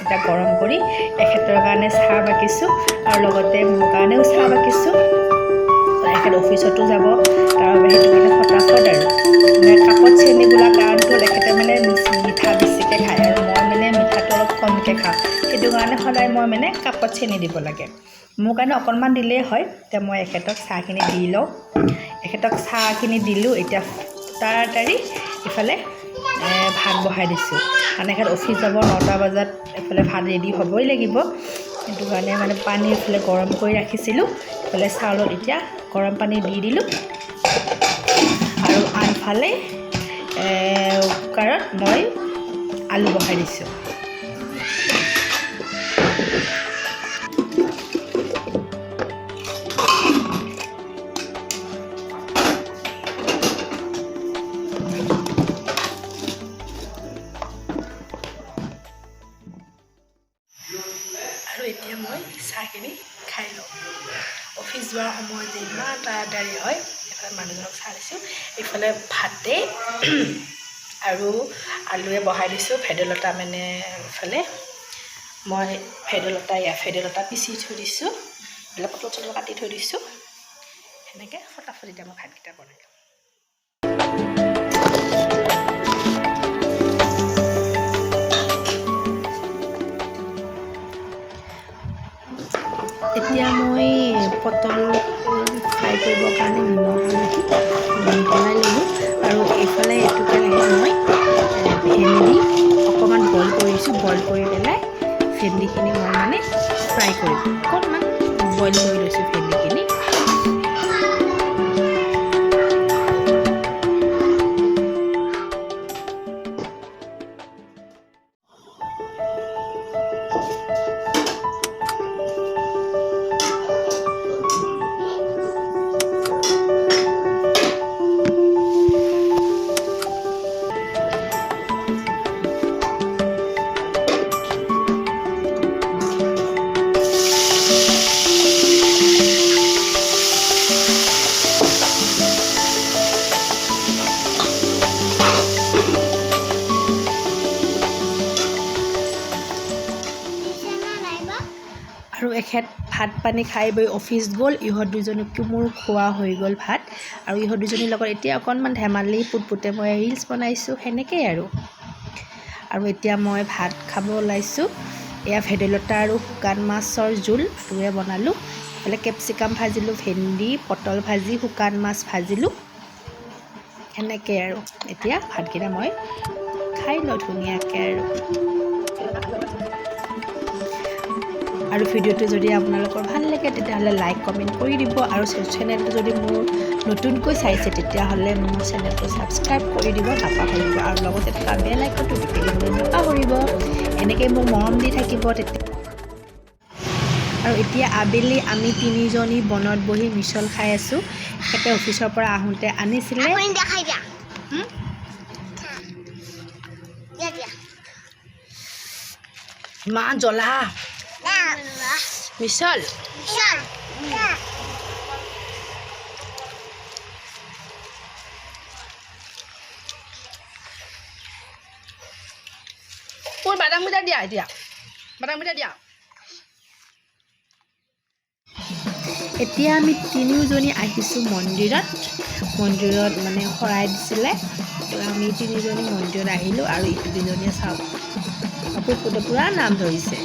ভাতকেইটা গৰম কৰি এখেতৰ কাৰণে চাহ বাকিছোঁ আৰু লগতে মোৰ কাৰণেও চাহ বাকিছোঁ। এখেত অফিচতো যাব, তাৰ বাবে সেইটো কাৰণে ফটাফট আৰু মানে কাপত চেনি বোলা কাৰণটো হ'ল এখেতে মানে মিঠা বেছিকৈ খায় আৰু মই মানে মিঠাটো অলপ কমকৈ খাওঁ। সেইটো কাৰণে সদায় মই মানে কাপত চেনি দিব লাগে। মোৰ কাৰণে অকণমান দিলেই হয়। এতিয়া মই এখেতক চাহখিনি দি লওঁ। এখেতক চাহখিনি দিলোঁ। এতিয়া তাড়াতাড়ি ইফালে ভাত বহাই দিছোঁ, কাৰণ এখেত অফিচ যাব 9টা বজাত। এইফালে ভাত ৰেডি হ'বই লাগিব। সেইটো কাৰণে মানে পানী এইফালে গৰম কৰি ৰাখিছিলোঁ। এইফালে চাউলত এতিয়া গৰম পানী দি দিলোঁ আৰু আনফালে কুকাৰত মই আলু বহাই দিছোঁ। আৰু এতিয়া মই চাহখিনি খাই লওঁ। অফিচ যোৱাৰ সময় যে ইমান তাড়াতাড়ি হয়। এইফালে মানুহজনক চাহ দিছোঁ, এইফালে ভাতে আৰু আলুৱে বহাই দিছোঁ। ভেদাইলতা মানে এইফালে মই ভেদাইলতা পিচি থৈ দিছোঁ, এইবিলাক পটল চটল কাটি থৈ দিছোঁ। সেনেকৈ ফটাফট এতিয়া মই ভাতকেইটা বনাই লওঁ। এতিয়া মই পটল ফ্ৰাই কৰিবৰ কাৰণে নিমখ হালধি গৰম পেলাই ল'লোঁ আৰু এইফালে এইটো কেৰাহীত মই ভেন্দি অকণমান বইল কৰিছোঁ। বইল কৰি পেলাই ভেন্দিখিনি মই মানে ফ্ৰাই কৰিম। অকণমান বইল কৰি লৈছোঁ ভেন্দিখিনি। আৰু এখেত ভাত পানী খাই বৈ অফিচ গ'ল। ইহঁত দুজনীকো মোৰ খোৱা হৈ গ'ল ভাত, আৰু ইহঁত দুজনীৰ লগত এতিয়া অকণমান ধেমালি পুটপুটে মই ৰিলচ বনাইছোঁ, সেনেকেই আৰু এতিয়া মই ভাত খাব ওলাইছোঁ। এয়া ভেদাইলতা আৰু শুকান মাছৰ জোল আলুৱে বনালোঁ। এইফালে কেপচিকাম ভাজিলোঁ, ভেন্দি পটল ভাজি, শুকান মাছ ভাজিলোঁ। সেনেকৈ আৰু এতিয়া ভাতকেইটা মই খাই লওঁ ধুনীয়াকৈ আৰু ভিডিঅ'টো যদি আপোনালোকৰ ভাল লাগে তেতিয়াহ'লে লাইক কমেণ্ট কৰি দিব, আৰু চেনেলটো যদি মোৰ নতুনকৈ চাইছে তেতিয়াহ'লে মোৰ চেনেলটো ছাবস্ক্ৰাইব কৰি দিব নাপাহৰিব, আৰু লগতে থকা বেল আইকনটো টিপি দিবলৈ নাপাহৰিব। এনেকৈ মোক মৰম দি থাকিব তেতিয়া। আৰু এতিয়া আবেলি আমি তিনিজনী বনত বহি মিছল খাই আছোঁ। এখেতে অফিচৰ পৰা আহোঁতে আনিছিলে। ইমান জ্বলা মিছল। বাদাম মিঠা দিয়া, এতিয়া বাদাম মিঠা দিয়া। এতিয়া আমি তিনিওজনী আহিছোঁ মন্দিৰত মানে শৰাই দিছিলে, তো আমি তিনিজনী মন্দিৰত আহিলোঁ। আৰু ইটো দুজনীয়ে চাওক পুটপুটে পূৰা নাম ধৰিছে।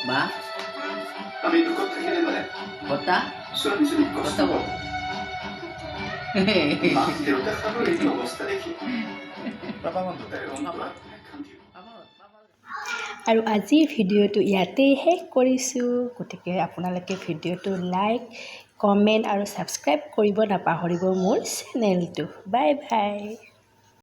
মা আমি দুঃখত থাকিলে মানে বতা ছোৱালীজনীক কষ্ট পাব। আৰু আজিৰ ভিডিঅ'টো ইয়াতেই শেষ কৰিছোঁ। গতিকে আপোনালোকে ভিডিঅ'টো লাইক কমেণ্ট আৰু ছাবস্ক্ৰাইব কৰিব নাপাহৰিব মোৰ চেনেলটো। Bye bye.